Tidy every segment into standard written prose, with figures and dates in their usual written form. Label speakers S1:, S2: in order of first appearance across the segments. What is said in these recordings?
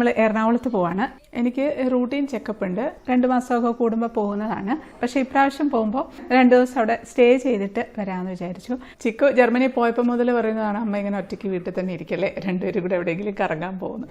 S1: നമ്മൾ എറണാകുളത്ത് പോവാണ്. എനിക്ക് റൂട്ടീൻ ചെക്കപ്പ് ഉണ്ട്. 2 മാസമൊക്കെ കൂടുമ്പോൾ പോകുന്നതാണ്. പക്ഷേ ഇപ്രാവശ്യം പോകുമ്പോൾ 2 ദിവസം അവിടെ സ്റ്റേ ചെയ്തിട്ട് വരാമെന്ന് വിചാരിച്ചു. ചിക്കു ജർമ്മനി പോയപ്പോൾ മുതൽ പറയുന്നതാണ്, അമ്മ ഇങ്ങനെ ഒറ്റയ്ക്ക് വീട്ടിൽ തന്നെ ഇരിക്കല്ലേ, 2 പേരും കൂടെ എവിടെയെങ്കിലും കറങ്ങാൻ പോകുന്നു.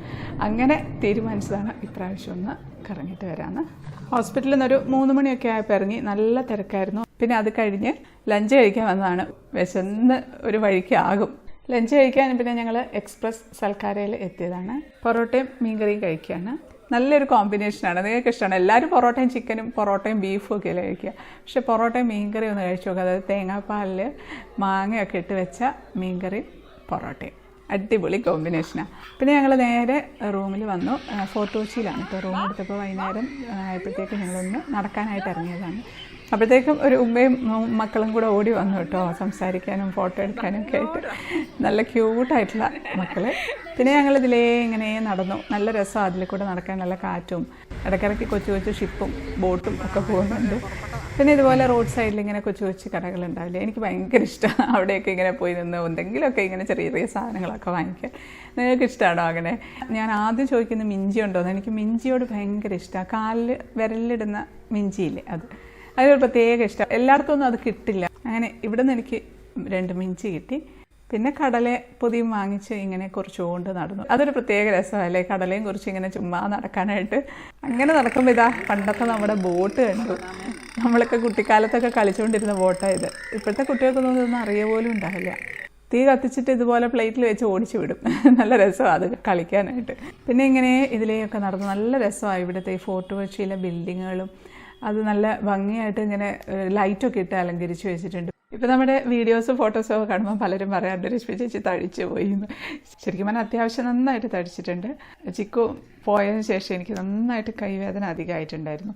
S1: അങ്ങനെ തീരുമാനിച്ചതാണ് ഇപ്രാവശ്യം ഒന്ന് കറങ്ങിയിട്ട് വരാമെന്ന്. ഹോസ്പിറ്റലിൽ നിന്നൊരു 3 മണിയൊക്കെ ആയപ്പോൾ ഇറങ്ങി. നല്ല തിരക്കായിരുന്നു. പിന്നെ അത് കഴിഞ്ഞ് ലഞ്ച് കഴിക്കാൻ വന്നതാണ്. വിശന്ന് ഒരു വഴിക്ക് ആകും. ലഞ്ച് കഴിക്കാൻ പിന്നെ ഞങ്ങൾ എക്സ്പ്രസ് സൽക്കാരയിൽ എത്തിയതാണ്. പൊറോട്ടയും മീൻകറിയും കഴിക്കുകയാണ്. നല്ലൊരു കോമ്പിനേഷനാണ്. നിങ്ങൾക്ക് ഇഷ്ടമാണ്. എല്ലാവരും പൊറോട്ടയും ചിക്കനും പൊറോട്ടയും ബീഫും ഒക്കെ അല്ലേ കഴിക്കുക. പക്ഷേ പൊറോട്ടയും മീൻകറിയും ഒന്ന് കഴിച്ചു നോക്കുക. അതായത് തേങ്ങാപ്പാലിൽ മാങ്ങയൊക്കെ ഇട്ട് വെച്ച മീൻകറിയും പൊറോട്ടയും അടിപൊളി കോമ്പിനേഷനാണ്. പിന്നെ ഞങ്ങൾ നേരെ റൂമിൽ വന്നു. ഫോർട്ട് കൊച്ചിയിലാണ് ഇപ്പോൾ റൂം എടുത്തപ്പോൾ. വൈകുന്നേരം ആയപ്പോഴത്തേക്ക് ഞങ്ങളൊന്ന് നടക്കാനായിട്ട് ഇറങ്ങിയതാണ്. അപ്പോഴത്തേക്കും ഒരു ഉമ്മയും മക്കളും കൂടെ ഓടി വന്നു കേട്ടോ, സംസാരിക്കാനും ഫോട്ടോ എടുക്കാനും ഒക്കെ ആയിട്ട്. നല്ല ക്യൂട്ടായിട്ടുള്ള മക്കൾ. പിന്നെ ഞങ്ങളിതിലേ ഇങ്ങനെ നടന്നു. നല്ല രസമാണ് അതിൽ കൂടെ നടക്കാൻ. നല്ല കാറ്റും ഇടയ്ക്കിടയ്ക്ക് കൊച്ചു കൊച്ചു ഷിപ്പും ബോട്ടും ഒക്കെ പോകുന്നുണ്ട്. പിന്നെ ഇതുപോലെ റോഡ് സൈഡിൽ ഇങ്ങനെ കൊച്ചു കൊച്ചു കടകളുണ്ടാവില്ലേ, എനിക്ക് ഭയങ്കര ഇഷ്ടമാണ്. അവിടെയൊക്കെ ഇങ്ങനെ പോയി നിന്ന് എന്തെങ്കിലുമൊക്കെ ഇങ്ങനെ ചെറിയ ചെറിയ സാധനങ്ങളൊക്കെ വാങ്ങിക്കാൻ. നിങ്ങൾക്ക് ഇഷ്ടമാണോ അങ്ങനെ? ഞാൻ ആദ്യം ചോദിക്കുന്നത് മിഞ്ചി ഉണ്ടോയെന്ന്. എനിക്ക് മിഞ്ചിയോട് ഭയങ്കര ഇഷ്ടമാണ്. കാലിൽ വിരലിടുന്ന മിഞ്ചിയില്ലേ, അതൊരു പ്രത്യേക ഇഷ്ടം. എല്ലായിടത്തൊന്നും അത് കിട്ടില്ല. അങ്ങനെ ഇവിടെ നിന്ന് എനിക്ക് 2 മിഞ്ചി കിട്ടി. പിന്നെ കടല പൊതിയും വാങ്ങിച്ച് ഇങ്ങനെ കുറച്ചുകൊണ്ട് നടന്നു. അതൊരു പ്രത്യേക രസമല്ലേ, കടലയും കുറിച്ച് ഇങ്ങനെ ചുമ്മാ നടക്കാനായിട്ട്. അങ്ങനെ നടക്കുമ്പോൾ ഇതാ പണ്ടത്തെ നമ്മുടെ ബോട്ട് കണ്ടു. നമ്മളൊക്കെ കുട്ടിക്കാലത്തൊക്കെ കളിച്ചുകൊണ്ടിരുന്ന ബോട്ടാണ് ഇത്. ഇപ്പോഴത്തെ കുട്ടികൾക്കൊന്നും ഇതൊന്നും അറിയ പോലും ഉണ്ടാവില്ല. തീ കത്തിച്ചിട്ട് ഇതുപോലെ പ്ലേറ്റിൽ വെച്ച് ഓടിച്ചു വിടും. നല്ല രസമാണ് അത് കളിക്കാനായിട്ട്. പിന്നെ ഇങ്ങനെ ഇതിലെയൊക്കെ നടന്നു. നല്ല രസമാണ് ഇവിടുത്തെ ഈ ഫോർട്ട് കൊച്ചിയിലെ ബിൽഡിങ്ങുകളും. അത് നല്ല ഭംഗിയായിട്ട് ഇങ്ങനെ ലൈറ്റൊക്കെ ഇട്ട് അലങ്കരിച്ച് വെച്ചിട്ടുണ്ട്. ഇപ്പം നമ്മുടെ വീഡിയോസും ഫോട്ടോസും ഒക്കെ കാണുമ്പോൾ പലരും പറയാറുണ്ട്, രശ്മി ചേച്ചി തടിച്ച് പോയി എന്ന്. ശരിക്കും പറഞ്ഞാൽ അത്യാവശ്യം നന്നായിട്ട് തടിച്ചിട്ടുണ്ട്. ചിക്കു പോയതിന് ശേഷം എനിക്ക് നന്നായിട്ട് കൈവേദന അധികമായിട്ടുണ്ടായിരുന്നു.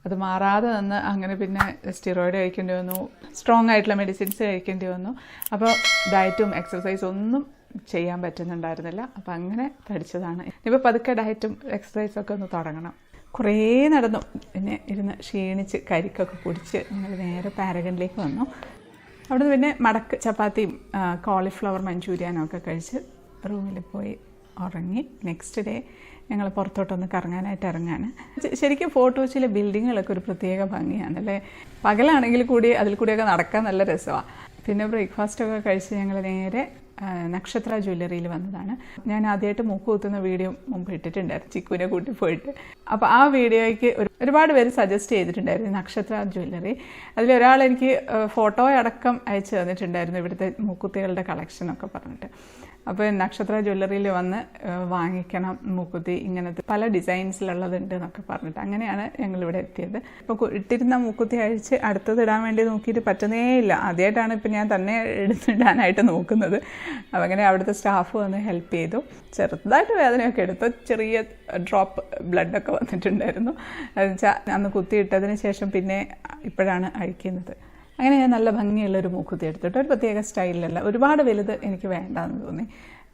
S1: അത് മാറാതെ നിന്ന് അങ്ങനെ പിന്നെ സ്റ്റിറോയിഡ് കഴിക്കേണ്ടി വന്നു, സ്ട്രോങ് ആയിട്ടുള്ള മെഡിസിൻസ് കഴിക്കേണ്ടി വന്നു. അപ്പോൾ ഡയറ്റും എക്സർസൈസും ഒന്നും ചെയ്യാൻ പറ്റുന്നുണ്ടായിരുന്നില്ല. അപ്പോൾ അങ്ങനെ തടിച്ചതാണ്. ഇപ്പോൾ പതുക്കെ ഡയറ്റും എക്സർസൈസൊക്കെ ഒന്ന് തുടങ്ങണം. കുറേ നടന്നു. പിന്നെ ഇരുന്ന് ക്ഷീണിച്ച് കരിക്കൊക്കെ കുടിച്ച് ഞങ്ങൾ നേരെ പാരഗണിലേക്ക് വന്നു. അവിടുന്ന് പിന്നെ മടക്ക് ചപ്പാത്തിയും കോളിഫ്ലവർ മഞ്ചൂരിയാനും ഒക്കെ കഴിച്ച് റൂമിൽ പോയി ഉറങ്ങി. നെക്സ്റ്റ് ഡേ ഞങ്ങൾ പുറത്തോട്ടൊന്ന് കറങ്ങാനായിട്ട് ഇറങ്ങാണ്. ശരിക്കും ഫോർട്ട് കൊച്ചിയിലെ ബിൽഡിങ്ങുകളൊക്കെ ഒരു പ്രത്യേക ഭംഗിയാണല്ലേ. പകലാണെങ്കിൽ കൂടി അതിൽ കൂടിയൊക്കെ നടക്കാൻ നല്ല രസമാണ്. പിന്നെ ബ്രേക്ക്ഫാസ്റ്റൊക്കെ കഴിച്ച് ഞങ്ങൾ നേരെ നക്ഷത്ര ജ്വല്ലറിയിൽ വന്നതാണ്. ഞാൻ ആദ്യമായിട്ട് മൂക്ക് കുത്തുന്ന വീഡിയോ മുമ്പ് ഇട്ടിട്ടുണ്ടായിരുന്നു, ചിക്കുവിനെ കൂട്ടി പോയിട്ട്. അപ്പോൾ ആ വീഡിയോയ്ക്ക് ഒരുപാട് പേര് സജസ്റ്റ് ചെയ്തിട്ടുണ്ടായിരുന്നു നക്ഷത്ര ജ്വല്ലറി. അതിലൊരാൾ എനിക്ക് ഫോട്ടോ അടക്കം അയച്ചു തന്നിട്ടുണ്ടായിരുന്നു ഇവിടുത്തെ മൂക്കുത്തികളുടെ കളക്ഷനൊക്കെ പറഞ്ഞിട്ട്. അപ്പോൾ നക്ഷത്ര ജ്വല്ലറിയിൽ വന്ന് വാങ്ങിക്കണം മൂക്കുത്തി, ഇങ്ങനത്തെ പല ഡിസൈൻസിലുള്ളതുണ്ട് എന്നൊക്കെ പറഞ്ഞിട്ട് അങ്ങനെയാണ് ഞങ്ങളിവിടെ എത്തിയത്. ഇപ്പോൾ ഇട്ടിരുന്ന മൂക്കുത്തി അഴിച്ച് അടുത്തത് ഇടാൻ വേണ്ടി നോക്കിയിട്ട് പറ്റുന്നേ ഇല്ല. ആദ്യമായിട്ടാണ് ഇപ്പം ഞാൻ തന്നെ എടുത്തിടാനായിട്ട് നോക്കുന്നത്. അപ്പം അങ്ങനെ അവിടുത്തെ സ്റ്റാഫ് വന്ന് ഹെൽപ്പ് ചെയ്തു. ചെറുതായിട്ട് വേദനയൊക്കെ എടുത്തു. ചെറിയ ഡ്രോപ്പ് ബ്ലഡൊക്കെ വന്നിട്ടുണ്ടായിരുന്നു. അതെന്ന് വെച്ചാൽ അന്ന് കുത്തിയിട്ടതിന് ശേഷം പിന്നെ ഇപ്പോഴാണ് അഴിക്കുന്നത്. അങ്ങനെ ഞാൻ നല്ല ഭംഗിയുള്ളൊരു മൂക്കുത്തി എടുത്തിട്ട് ഒരു പ്രത്യേക സ്റ്റൈലിലല്ല, ഒരുപാട് വലുത് എനിക്ക് വേണ്ടാന്ന് തോന്നി.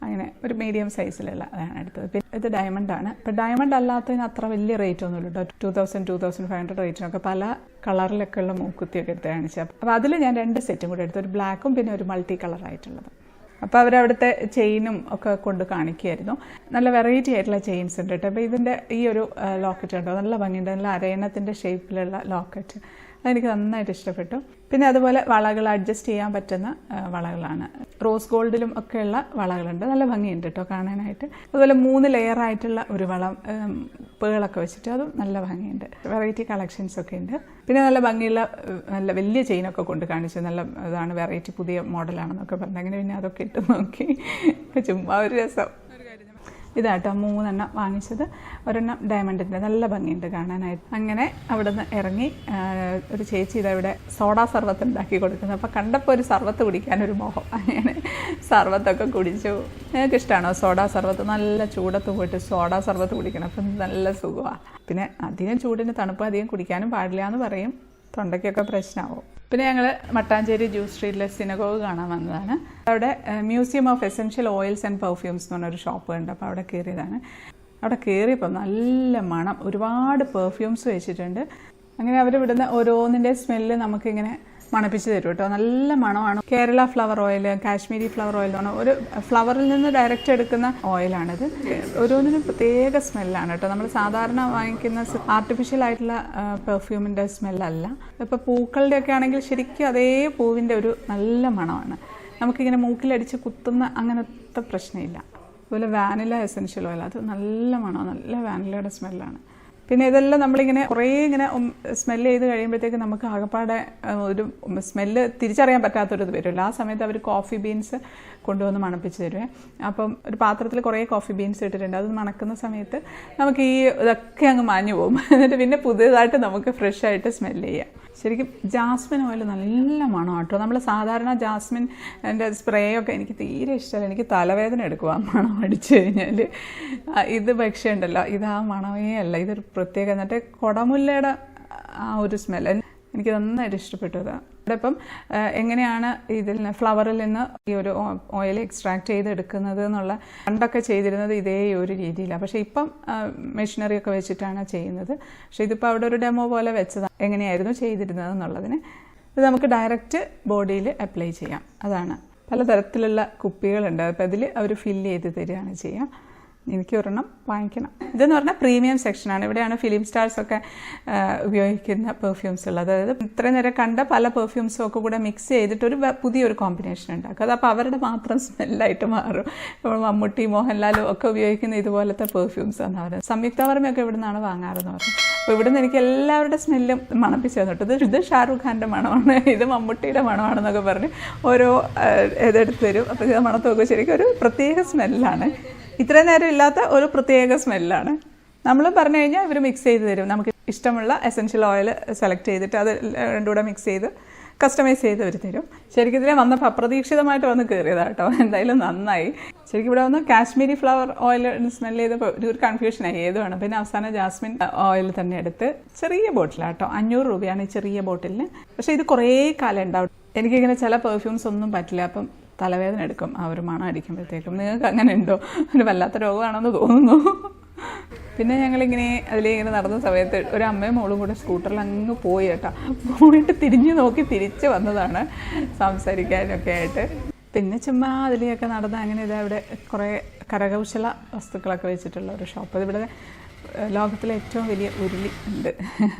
S1: അങ്ങനെ ഒരു മീഡിയം സൈസിലുള്ള അതാണ് എടുത്തത്. പിന്നെ ഇത് ഡയമണ്ടാണ്. ഇപ്പോൾ ഡയമണ്ട് അല്ലാത്തതിന് അത്ര വലിയ റേറ്റ് ഒന്നുമില്ല കേട്ടോ. 2000-2500 റേറ്റിനൊക്കെ പല കളറിലൊക്കെ ഉള്ള മൂക്കുത്തിയൊക്കെ എടുത്ത് കാണിച്ചത്. അപ്പോൾ അതിൽ ഞാൻ 2 സെറ്റും കൂടെ എടുത്തു, ഒരു ബ്ലാക്കും പിന്നെ ഒരു മൾട്ടി കളറായിട്ടുള്ളത്. അപ്പോൾ അവരവിടുത്തെ ചെയിനും ഒക്കെ കൊണ്ട് കാണിക്കുമായിരുന്നു. നല്ല വെറൈറ്റി ആയിട്ടുള്ള ചെയിൻസ് ഉണ്ട് കേട്ടോ. അപ്പോൾ ഇതിൻ്റെ ഈ ഒരു ലോക്കറ്റ് ഉണ്ടോ, നല്ല ഭംഗിയുണ്ട്. നല്ല അരയണത്തിൻ്റെ ഷേപ്പിലുള്ള ലോക്കറ്റ്, അതെനിക്ക് നന്നായിട്ട് ഇഷ്ടപ്പെട്ടു. പിന്നെ അതുപോലെ വളകൾ അഡ്ജസ്റ്റ് ചെയ്യാൻ പറ്റുന്ന വളകളാണ്. റോസ് ഗോൾഡിലും ഒക്കെയുള്ള വളകളുണ്ട്. നല്ല ഭംഗിയുണ്ട് കേട്ടോ കാണാനായിട്ട്. അതുപോലെ 3 ലെയറായിട്ടുള്ള ഒരു വളം പേളൊക്കെ വെച്ചിട്ട് അതും നല്ല ഭംഗിയുണ്ട്. വെറൈറ്റി കളക്ഷൻസ് ഒക്കെ ഉണ്ട്. പിന്നെ നല്ല ഭംഗിയുള്ള നല്ല വലിയ ചെയിനൊക്കെ കൊണ്ട് കാണിച്ചു. നല്ല ഇതാണ്, വെറൈറ്റി പുതിയ മോഡലാണെന്നൊക്കെ പറഞ്ഞു. അങ്ങനെ പിന്നെ അതൊക്കെ ഇട്ട് നോക്കി. ചുമ്മാ ഒരു രസം. ഇതാട്ടോ 3 എണ്ണം വാങ്ങിച്ചത്. ഒരെണ്ണം ഡയമണ്ടിൻ്റെ, നല്ല ഭംഗിയുണ്ട് കാണാനായിട്ട്. അങ്ങനെ അവിടെ നിന്ന് ഇറങ്ങി ഒരു ചേച്ചി ഇതവിടെ സോഡാ സർവത്ത് ഉണ്ടാക്കി കൊടുക്കുന്നത്. അപ്പോൾ കണ്ടപ്പോൾ ഒരു സർവത്ത് കുടിക്കാനൊരു മോഹം. അങ്ങനെ സർവത്തൊക്കെ കുടിച്ചു. നിങ്ങൾക്ക് ഇഷ്ടമാണോ സോഡാ സർവത്ത്? നല്ല ചൂടത്ത് പോയിട്ട് സോഡാ സർവത്ത് കുടിക്കണം. അപ്പം നല്ല സുഖമാണ്. പിന്നെ അധികം ചൂടിന് തണുപ്പ് അധികം കുടിക്കാനും പാടില്ല എന്ന് പറയും, തൊണ്ടയ്ക്കൊക്കെ പ്രശ്നമാവും. പിന്നെ ഞങ്ങൾ മട്ടാഞ്ചേരി ജ്യൂസ് സ്ട്രീറ്റിലെ സിനഗോഗ് കാണാൻ വന്നതാണ്. അവിടെ museum of essential oils and perfumes എന്ന് പറഞ്ഞൊരു ഷോപ്പ് ഉണ്ട്. അപ്പോൾ അവിടെ കയറിയതാണ്. അവിടെ കയറിയപ്പോൾ നല്ല മണം, ഒരുപാട് പെർഫ്യൂംസ് വെച്ചിട്ടുണ്ട്. അങ്ങനെ അവർ വിടുന്ന ഓരോന്നിൻ്റെ സ്മെല്ല് നമുക്കിങ്ങനെ മണപ്പിച്ച് തരും കേട്ടോ. നല്ല മണമാണ്. Kerala flower oil, Kashmiri flower oil എന്ന് പറഞ്ഞാൽ ഒരു ഫ്ലവറിൽ നിന്ന് ഡയറക്റ്റ് എടുക്കുന്ന ഓയിലാണിത്. ഓരോന്നിനും പ്രത്യേക സ്മെല്ലാണ് കേട്ടോ. നമ്മൾ സാധാരണ വാങ്ങിക്കുന്ന ആർട്ടിഫിഷ്യൽ ആയിട്ടുള്ള പെർഫ്യൂമിൻ്റെ സ്മെല്ലല്ല. ഇപ്പോൾ പൂക്കളുടെ ഒക്കെ ആണെങ്കിൽ ശരിക്കും അതേ പൂവിൻ്റെ ഒരു നല്ല മണമാണ്. നമുക്കിങ്ങനെ മൂക്കിലടിച്ച് കുത്തുന്ന അങ്ങനത്തെ പ്രശ്നമില്ല. അതുപോലെ വാനില എസൻഷ്യൽ ഓയിൽ, അത് നല്ല മണമാണ്, നല്ല വാനിലയുടെ സ്മെല്ലാണ്. പിന്നെ ഇതെല്ലാം നമ്മളിങ്ങനെ കുറേ ഇങ്ങനെ സ്മെല്ല് ചെയ്ത് കഴിയുമ്പോഴത്തേക്ക് നമുക്ക് ആകപ്പാടെ ഒരു സ്മെല്ല് തിരിച്ചറിയാൻ പറ്റാത്തൊരിത് വരുമല്ലോ. ആ സമയത്ത് അവർ കോഫി ബീൻസ് കൊണ്ടുവന്ന് മണപ്പിച്ച് തരുവേ. അപ്പം ഒരു പാത്രത്തിൽ കുറേ കോഫി ബീൻസ് ഇട്ടിട്ടുണ്ട്. അത് മണക്കുന്ന സമയത്ത് നമുക്ക് ഈ ഇതൊക്കെ അങ്ങ് മാഞ്ഞു പോകും. എന്നിട്ട് പിന്നെ പുതിയതായിട്ട് നമുക്ക് ഫ്രഷ് ആയിട്ട് സ്മെല്ല് ചെയ്യാം. ശരിക്കും ജാസ്മിൻ ഓയിൽ നല്ല മണം കേട്ടോ. നമ്മൾ സാധാരണ ജാസ്മിൻ എൻ്റെ സ്പ്രേ ഒക്കെ എനിക്ക് തീരെ ഇഷ്ടമല്ല. എനിക്ക് തലവേദന എടുക്കും ആ മണം അടിച്ചു കഴിഞ്ഞാൽ. ഇത് പക്ഷേ ഉണ്ടല്ലോ, ഇത് ആ മണമേ അല്ല, ഇതൊരു പ്രത്യേക എന്നിട്ട് കുടമുല്ലയുടെ ആ ഒരു സ്മെല്ല് എനിക്ക് നന്നായിട്ട് ഇഷ്ടപ്പെട്ടു. ഇവിടെ ഇപ്പം എങ്ങനെയാണ് ഇതിൽ നിന്ന് ഫ്ലവറിൽ നിന്ന് ഈ ഒരു ഓയിൽ എക്സ്ട്രാക്ട് ചെയ്തെടുക്കുന്നത് എന്നുള്ള പണ്ടൊക്കെ ചെയ്തിരുന്നത് ഇതേ ഒരു രീതിയിലാണ്. പക്ഷേ ഇപ്പം മെഷീനറി ഒക്കെ വെച്ചിട്ടാണ് ചെയ്യുന്നത്. പക്ഷേ ഇതിപ്പോൾ അവിടെ ഒരു ഡെമോ പോലെ വെച്ചതാണ് എങ്ങനെയായിരുന്നു ചെയ്തിരുന്നത് എന്നുള്ളതിന്. ഇത് നമുക്ക് ഡയറക്റ്റ് ബോഡിയിൽ അപ്ലൈ ചെയ്യാം. അതാണ് പലതരത്തിലുള്ള കുപ്പികളുണ്ട്. അപ്പോൾ അതിൽ അവർ ഫില്ല് ചെയ്ത് തരികയാണ് ചെയ്യുക. എനിക്ക് ഒരെണ്ണം വാങ്ങിക്കണം. ഇതെന്ന് പറഞ്ഞാൽ പ്രീമിയം സെക്ഷനാണ്. ഇവിടെയാണ് ഫിലിം സ്റ്റാർസൊക്കെ ഉപയോഗിക്കുന്ന പെർഫ്യൂംസ് ഉള്ളത്. അതായത് ഇത്രയും നേരം കണ്ട പല പെർഫ്യൂംസും ഒക്കെ കൂടെ മിക്സ് ചെയ്തിട്ടൊരു പുതിയൊരു കോമ്പിനേഷൻ ഉണ്ടാക്കും. അതപ്പോൾ അവരുടെ മാത്രം സ്മെല്ലായിട്ട് മാറും. ഇപ്പോൾ മമ്മൂട്ടി, മോഹൻലാലും ഒക്കെ ഉപയോഗിക്കുന്ന ഇതുപോലത്തെ പെർഫ്യൂംസ് ആണ് അവർ. സംയുക്ത വർമ്മയൊക്കെ ഇവിടെ നിന്നാണ് വാങ്ങാറെന്ന് പറഞ്ഞു. അപ്പോൾ ഇവിടെ നിന്ന് എനിക്ക് എല്ലാവരുടെ സ്മെല്ലും മണപ്പിച്ച് തന്നിട്ട് ഇത് ഷാറൂഖ് ഖാൻ്റെ മണമാണ്, ഇത് മമ്മൂട്ടിയുടെ മണമാണെന്നൊക്കെ പറഞ്ഞ് ഓരോ ഇതെടുത്ത് തരും. അപ്പോൾ ഇത് മണത്ത് നോക്കുക, ശരിക്കും ഒരു പ്രത്യേക സ്മെല്ലാണ്. ഇത്രയും നേരം ഇല്ലാത്ത ഒരു പ്രത്യേക സ്മെല്ലാണ്. നമ്മൾ പറഞ്ഞു കഴിഞ്ഞാൽ ഇവർ മിക്സ് ചെയ്ത് തരും. നമുക്ക് ഇഷ്ടമുള്ള എസൻഷ്യൽ ഓയിൽ സെലക്ട് ചെയ്തിട്ട് അത് രണ്ടും കൂടെ മിക്സ് ചെയ്ത് കസ്റ്റമൈസ് ചെയ്ത് അവർ തരും. ശരിക്കും ഇതിനെ വന്നപ്പോൾ അപ്രതീക്ഷിതമായിട്ട് വന്ന് കയറിയതാണ് കേട്ടോ. എന്തായാലും നന്നായി. ശരിക്കും ഇവിടെ വന്ന് കാശ്മീരി ഫ്ലവർ ഓയിൽ സ്മെൽ ചെയ്തപ്പോൾ ഒരു കൺഫ്യൂഷനായി ഏത് വേണം. പിന്നെ അവസാനം ജാസ്മിൻ ഓയിൽ തന്നെ എടുത്ത് ചെറിയ ബോട്ടിലാണ് കേട്ടോ. 500 രൂപയാണ് ഈ ചെറിയ ബോട്ടിലിന്. പക്ഷേ ഇത് കുറേ കാലം ഉണ്ടാവും. എനിക്കിങ്ങനെ ചില പെർഫ്യൂംസ് ഒന്നും പറ്റില്ല. അപ്പം തലവേദന എടുക്കും ആ ഒരു മണം അടിക്കുമ്പോഴത്തേക്കും. നിങ്ങൾക്ക് അങ്ങനെ ഉണ്ടോ? ഒരു വല്ലാത്ത രോഗമാണെന്ന് തോന്നുന്നു. പിന്നെ ഞങ്ങളിങ്ങനെ അതിലിങ്ങനെ നടന്ന സമയത്ത് ഒരു അമ്മയും മോളും കൂടെ സ്കൂട്ടറിൽ അങ്ങ് പോയി കേട്ടോ. പോയിട്ട് തിരിഞ്ഞു നോക്കി തിരിച്ച് വന്നതാണ് സംസാരിക്കാനൊക്കെ ആയിട്ട്. പിന്നെ ചുമ്മാ അതിലെയൊക്കെ നടന്ന് അങ്ങനെ ഇതാ ഇവിടെ കുറേ കരകൗശല വസ്തുക്കളൊക്കെ വെച്ചിട്ടുള്ള ഒരു ഷോപ്പ്. അതിവിടെ ലോകത്തിലെ ഏറ്റവും വലിയ ഉരുളി ഉണ്ട്.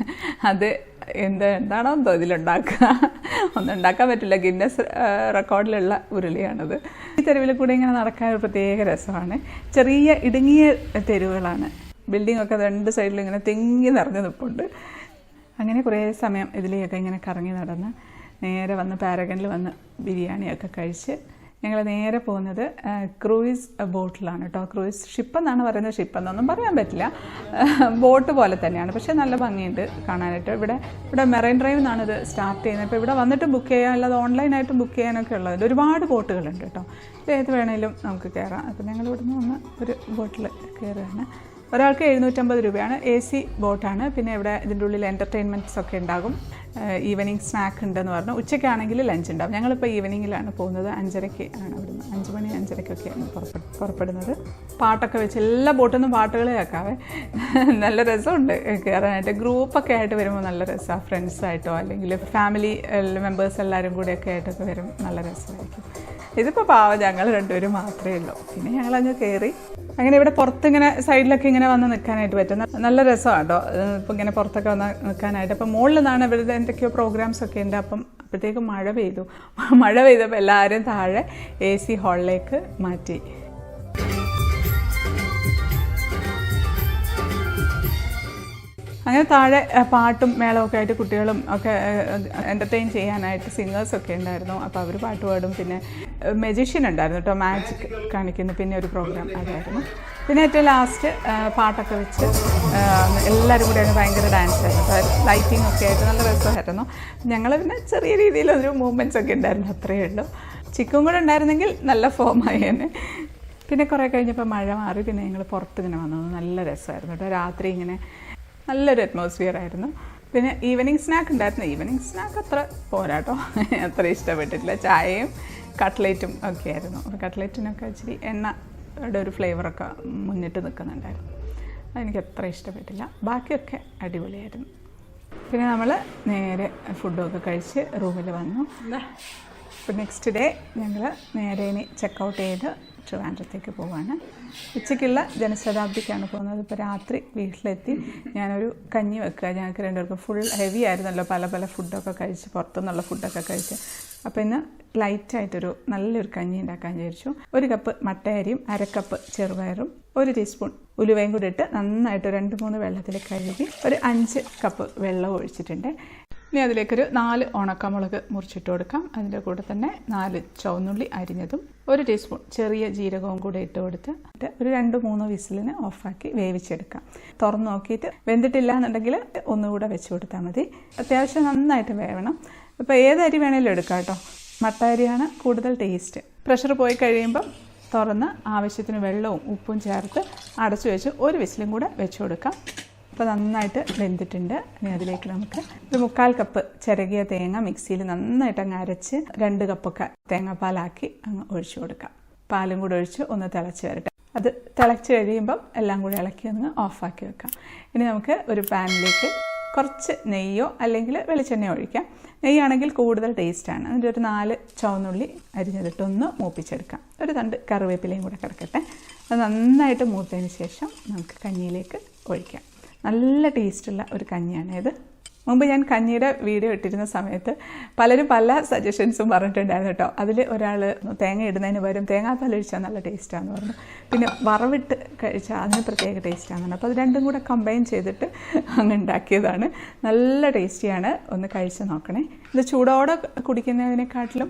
S1: അത് എന്താണോ എന്തോ ഇതിലുണ്ടാക്കുക, ഒന്നും ഉണ്ടാക്കാൻ പറ്റില്ല. ഗിന്നസ് റെക്കോർഡിലുള്ള ഉരുളിയാണത്. ഈ തെരുവിൽ കൂടെ ഇങ്ങനെ നടക്കാൻ ഒരു പ്രത്യേക രസമാണ്. ചെറിയ ഇടുങ്ങിയ തെരുവുകളാണ്. ബിൽഡിംഗ് ഒക്കെ രണ്ട് സൈഡിലും ഇങ്ങനെ തിങ്ങി നിറഞ്ഞു നിൽപ്പുണ്ട്. അങ്ങനെ കുറേ സമയം ഇതിലെയൊക്കെ ഇങ്ങനെ കറങ്ങി നടന്ന് നേരെ വന്ന് പാരഗണിൽ വന്ന് ബിരിയാണിയൊക്കെ കഴിച്ച് ഞങ്ങൾ നേരെ പോകുന്നത് ക്രൂയിസ് ബോട്ടിലാണ് കേട്ടോ. ക്രൂയിസ് ഷിപ്പ് എന്നാണ് പറയുന്നത്. ഷിപ്പ് എന്നൊന്നും പറയാൻ പറ്റില്ല, ബോട്ട് പോലെ തന്നെയാണ്. പക്ഷേ നല്ല ഭംഗിയുണ്ട് കാണാനായിട്ട്. ഇവിടെ മെറൈൻ ഡ്രൈവ് നിന്നാണ് ഇത് സ്റ്റാർട്ട് ചെയ്യുന്നത്. ഇപ്പോൾ ഇവിടെ വന്നിട്ട് ബുക്ക് ചെയ്യാൻ, അല്ലാതെ ഓൺലൈനായിട്ട് ബുക്ക് ചെയ്യാനൊക്കെ ഉള്ളത്. ഒരുപാട് ബോട്ടുകളുണ്ട് കേട്ടോ. ഏത് വേണേലും നമുക്ക് കയറാം. അപ്പോൾ ഞങ്ങൾ ഇവിടുന്ന് വന്ന് ഒരു ബോട്ടിൽ കയറുകയാണ്. ഒരാൾക്ക് 750 രൂപയാണ്. AC ബോട്ടാണ്. പിന്നെ ഇവിടെ ഇതിൻ്റെ ഉള്ളിൽ എൻ്റർടൈൻമെൻറ്റ്സ് ഒക്കെ ഉണ്ടാകും. ഈവനിങ് സ്നാക്ക് ഉണ്ടെന്ന് പറഞ്ഞു. ഉച്ചയ്ക്കാണെങ്കിൽ ലഞ്ച് ഉണ്ടാവും. ഞങ്ങളിപ്പോൾ ഈവനിങ്ങിലാണ് പോകുന്നത്. 5:30 ആണ് ഇവിടുന്ന്. 5 മണി 5:30ക്കൊക്കെയാണ് പുറപ്പെടുന്നത്. പാട്ടൊക്കെ വെച്ച് എല്ലാ ബോട്ടിൽ നിന്നും പാട്ടുകൾ കേൾക്കാവേ. നല്ല രസമുണ്ട് കയറാനായിട്ട്. ഗ്രൂപ്പൊക്കെ ആയിട്ട് വരുമ്പോൾ നല്ല രസമാണ്. ഫ്രണ്ട്സായിട്ടോ അല്ലെങ്കിൽ ഫാമിലി മെമ്പേഴ്സ് എല്ലാവരും കൂടെയൊക്കെ ആയിട്ടൊക്കെ വരും. നല്ല രസമായിരിക്കും. ഇതിപ്പോൾ പാവം ഞങ്ങൾ രണ്ടുപേരും മാത്രമേ ഉള്ളൂ. പിന്നെ ഞങ്ങളങ്ങ് കയറി അങ്ങനെ ഇവിടെ പുറത്തിങ്ങനെ സൈഡിലൊക്കെ ഇങ്ങനെ വന്ന് നിൽക്കാനായിട്ട് പറ്റും. നല്ല രസമാണ് കേട്ടോ. ഇപ്പം ഇങ്ങനെ പുറത്തൊക്കെ വന്ന് നിൽക്കാനായിട്ട്. അപ്പം മുകളിൽ നിന്നാണ് ഇവരുടെ എന്തൊക്കെയോ പ്രോഗ്രാംസ് ഒക്കെ ഉണ്ട്. അപ്പം അപ്പോഴത്തേക്കും മഴ പെയ്തപ്പോൾ എല്ലാവരും താഴെ AC ഹാളിലേക്ക് മാറ്റി. അങ്ങനെ താഴെ പാട്ടും മേളമൊക്കെ ആയിട്ട് കുട്ടികളും ഒക്കെ എൻ്റർടൈൻ ചെയ്യാനായിട്ട് സിംഗേഴ്സൊക്കെ ഉണ്ടായിരുന്നു. അപ്പോൾ അവർ പാട്ട് പാടും. പിന്നെ മെജീഷ്യൻ ഉണ്ടായിരുന്നു കേട്ടോ, മാജിക് കാണിക്കുന്നു. പിന്നെ ഒരു പ്രോഗ്രാം അതായിരുന്നു. പിന്നെ ഏറ്റവും ലാസ്റ്റ് പാട്ടൊക്കെ വെച്ച് എല്ലാവരും കൂടി അങ്ങ് ഭയങ്കര ഡാൻസ് ആയിരുന്നു. ലൈറ്റിംഗ് ഒക്കെ ആയിട്ട് നല്ല രസമായിരുന്നു. ഞങ്ങൾ പിന്നെ ചെറിയ രീതിയിലൊരു മൂവ്മെൻറ്റ്സ് ഒക്കെ ഉണ്ടായിരുന്നു, അത്രയേ ഉള്ളൂ. ചിക്കും കൂടെ ഉണ്ടായിരുന്നെങ്കിൽ നല്ല ഫോമായി തന്നെ. പിന്നെ കുറേ കഴിഞ്ഞപ്പോൾ മഴ മാറി. പിന്നെ ഞങ്ങൾ പുറത്തിങ്ങനെ വന്നത് നല്ല രസമായിരുന്നു കേട്ടോ. രാത്രി ഇങ്ങനെ നല്ലൊരു അറ്റ്മോസ്ഫിയർ ആയിരുന്നു. പിന്നെ ഈവനിങ് സ്നാക്ക് ഉണ്ടായിരുന്നു. ഈവനിങ് സ്നാക്ക് അത്ര പോരാട്ടോ, അത്ര ഇഷ്ടപ്പെട്ടിട്ടില്ല. ചായയും കട്ട്ലേറ്റും ഒക്കെ ആയിരുന്നു. അപ്പോൾ കട്ട്ലേറ്റിനൊക്കെ ഇച്ചിരി എണ്ണയുടെ ഒരു ഫ്ലേവറൊക്കെ മുന്നിട്ട് നിൽക്കുന്നുണ്ടായിരുന്നു. അതെനിക്ക് അത്ര ഇഷ്ടപ്പെട്ടില്ല. ബാക്കിയൊക്കെ അടിപൊളിയായിരുന്നു. പിന്നെ നമ്മൾ നേരെ ഫുഡൊക്കെ കഴിച്ച് റൂമിൽ വന്നു. അപ്പോൾ നെക്സ്റ്റ് ഡേ ഞങ്ങൾ നേരെ ഇനി ചെക്കൗട്ട് ചെയ്ത് ട്രിവാൻഡ്രത്തേക്ക് പോവാണ്. ഉച്ചയ്ക്കുള്ള ജനശതാബ്ദിക്കാണ് പോകുന്നത്. ഇപ്പോൾ രാത്രി വീട്ടിലെത്തി ഞാനൊരു കഞ്ഞി വെക്കുക. ഞങ്ങൾക്ക് രണ്ടുപേർക്കും ഫുൾ ഹെവി ആയിരുന്നല്ലോ, പല പല ഫുഡൊക്കെ കഴിച്ച്, പുറത്തുനിന്നുള്ള ഫുഡൊക്കെ കഴിച്ച്. അപ്പോൾ ഇന്ന് ലൈറ്റായിട്ടൊരു നല്ലൊരു കഞ്ഞി ഉണ്ടാക്കാൻ വിചാരിച്ചു. 1 കപ്പ് മട്ടയരിയും 1/2 കപ്പ് ചെറുപയറും 1 ടീസ്പൂൺ ഉലുവയും കൂടി ഇട്ട് നന്നായിട്ട് 2-3 വെള്ളത്തിൽ കഴുകി ഒരു 5 കപ്പ് വെള്ളം ഒഴിച്ചിട്ടുണ്ട്. ഇനി അതിലേക്കൊരു 4 ഉണക്കമുളക് മുറിച്ചിട്ട് കൊടുക്കാം. അതിൻ്റെ കൂടെ തന്നെ 4 ചുവന്നുള്ളി അരിഞ്ഞതും 1 ടീസ്പൂൺ ചെറിയ ജീരകവും കൂടെ ഇട്ട് കൊടുത്ത് ഒരു 2-3 വിസിലിന് ഓഫാക്കി വേവിച്ചെടുക്കാം. തുറന്ന് നോക്കിയിട്ട് വെന്തിട്ടില്ല എന്നുണ്ടെങ്കിൽ ഒന്നുകൂടെ വെച്ച് കൊടുത്താൽ മതി. അത്യാവശ്യം നന്നായിട്ട് വേവണം. ഇപ്പോൾ ഏത് അരി വേണേലും എടുക്കാം കേട്ടോ. മട്ട അരിയാണ് കൂടുതൽ ടേസ്റ്റ്. പ്രഷർ പോയി കഴിയുമ്പം തുറന്ന് ആവശ്യത്തിന് വെള്ളവും ഉപ്പും ചേർത്ത് അടച്ചു വെച്ച് 1 വിസിലും കൂടെ വെച്ച് കൊടുക്കാം. അപ്പോൾ നന്നായിട്ട് വെന്തിട്ടുണ്ട്. ഇനി അതിലേക്ക് നമുക്ക് ഒരു 3/4 കപ്പ് ചിരകിയ തേങ്ങ മിക്സിയിൽ നന്നായിട്ട് അങ്ങ് അരച്ച് 2 കപ്പൊക്കെ തേങ്ങാപ്പാലാക്കി അങ്ങ് ഒഴിച്ചു കൊടുക്കാം. പാലും കൂടെ ഒഴിച്ച് ഒന്ന് തിളച്ച് വരട്ടെ. അത് തിളച്ച് കഴിയുമ്പം എല്ലാം കൂടി ഇളക്കി ഒന്ന് ഓഫാക്കി വെക്കാം. ഇനി നമുക്ക് ഒരു പാനിലേക്ക് കുറച്ച് നെയ്യോ അല്ലെങ്കിൽ വെളിച്ചെണ്ണയോ ഒഴിക്കാം. നെയ്യാണെങ്കിൽ കൂടുതൽ ടേസ്റ്റാണ്. അതിൻ്റെ ഒരു 4 ചുവന്നുള്ളി അരിഞ്ഞതിട്ടൊന്ന് മൂപ്പിച്ചെടുക്കാം. ഒരു 2 കറിവേപ്പിലയും കൂടെ കിടക്കട്ടെ. അത് നന്നായിട്ട് മൂത്തതിന് ശേഷം നമുക്ക് കഞ്ഞിയിലേക്ക് ഒഴിക്കാം. നല്ല ടേസ്റ്റുള്ള ഒരു കഞ്ഞിയാണ് ഇത്. മുമ്പ് ഞാൻ കഞ്ഞിയുടെ വീഡിയോ ഇട്ടിരുന്ന സമയത്ത് പലരും പല സജഷൻസും പറഞ്ഞിട്ടുണ്ടായിരുന്നു കേട്ടോ. അതിൽ ഒരാൾ തേങ്ങ ഇടുന്നതിന് പകരം തേങ്ങാപ്പാൽ ഒഴിച്ചാൽ നല്ല ടേസ്റ്റാണെന്ന് പറഞ്ഞു. പിന്നെ വറവിട്ട് കഴിച്ചാൽ അതിന് പ്രത്യേക ടേസ്റ്റാണെന്ന്. അപ്പോൾ അത് രണ്ടും കൂടെ കമ്പൈൻ ചെയ്തിട്ട് അങ്ങ് ഉണ്ടാക്കിയതാണ്. നല്ല ടേസ്റ്റിയാണ്. ഒന്ന് കഴിച്ച് നോക്കണേ. ഇത് ചൂടോടെ കുടിക്കുന്നതിനെക്കാട്ടിലും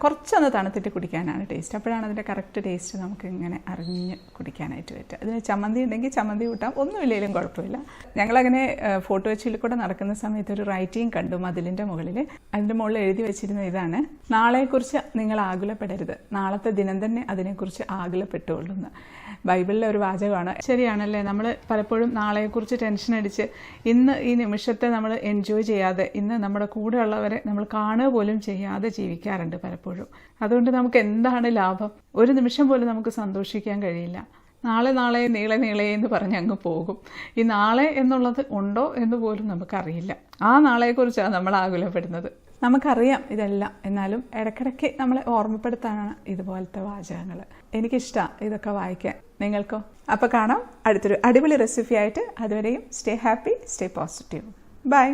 S1: കുറച്ചൊന്ന് തണുത്തിട്ട് കുടിക്കാനാണ് ടേസ്റ്റ്. അപ്പോഴാണ് അതിൻ്റെ കറക്റ്റ് ടേസ്റ്റ് നമുക്ക് ഇങ്ങനെ അറിഞ്ഞ് കുടിക്കാനായിട്ട് പറ്റുക. അതിന് ചമ്മന്തി ഉണ്ടെങ്കിൽ ചമ്മന്തി കൂട്ടാം, ഒന്നുമില്ലെങ്കിലും കുഴപ്പമില്ല. ഞങ്ങളങ്ങനെ ഫോട്ടോ വെച്ചിൽ കൂടെ നടക്കുന്ന സമയത്ത് ഒരു റൈറ്റിംഗ് കണ്ടു മതിലിൻ്റെ മുകളിൽ. അതിൻ്റെ മുകളിൽ എഴുതി വെച്ചിരുന്ന ഇതാണ്: നാളെക്കുറിച്ച് നിങ്ങൾ ആകുലപ്പെടരുത്, നാളത്തെ ദിനം തന്നെ അതിനെക്കുറിച്ച് ആകുലപ്പെട്ടുകൊള്ളുന്നു. ബൈബിളിലെ ഒരു വാചകമാണ്. ശരിയാണല്ലേ? നമ്മൾ പലപ്പോഴും നാളെക്കുറിച്ച് ടെൻഷൻ അടിച്ച് ഇന്ന് ഈ നിമിഷത്തെ നമ്മൾ എൻജോയ് ചെയ്യാതെ, ഇന്ന് നമ്മുടെ കൂടെയുള്ളവരെ നമ്മൾ കാണുക പോലും ചെയ്യാതെ ജീവിക്കാറുണ്ട് പലപ്പോഴും. അതുകൊണ്ട് നമുക്ക് എന്താണ് ലാഭം? ഒരു നിമിഷം പോലും നമുക്ക് സന്തോഷിക്കാൻ കഴിയില്ല. നാളെ നാളെ നീളെ നീളെ എന്ന് പറഞ്ഞ് അങ്ങ് പോകും. ഈ നാളെ എന്നുള്ളത് ഉണ്ടോ എന്ന് പോലും നമുക്കറിയില്ല. ആ നാളെക്കുറിച്ചാണ് നമ്മൾ ആകുലപ്പെടുന്നത്. നമുക്കറിയാം ഇതെല്ലാം, എന്നാലും ഇടയ്ക്കിടയ്ക്ക് നമ്മളെ ഓർമ്മപ്പെടുത്താനാണ് ഇതുപോലത്തെ വാചകങ്ങൾ. എനിക്കിഷ്ടമാണ് ഇതൊക്കെ വായിക്കാൻ. നിങ്ങൾക്കോ? അപ്പോൾ കാണാം അടുത്തൊരു അടിപൊളി റെസിപ്പി ആയിട്ട്. അതുവരെയും stay happy, stay positive. By.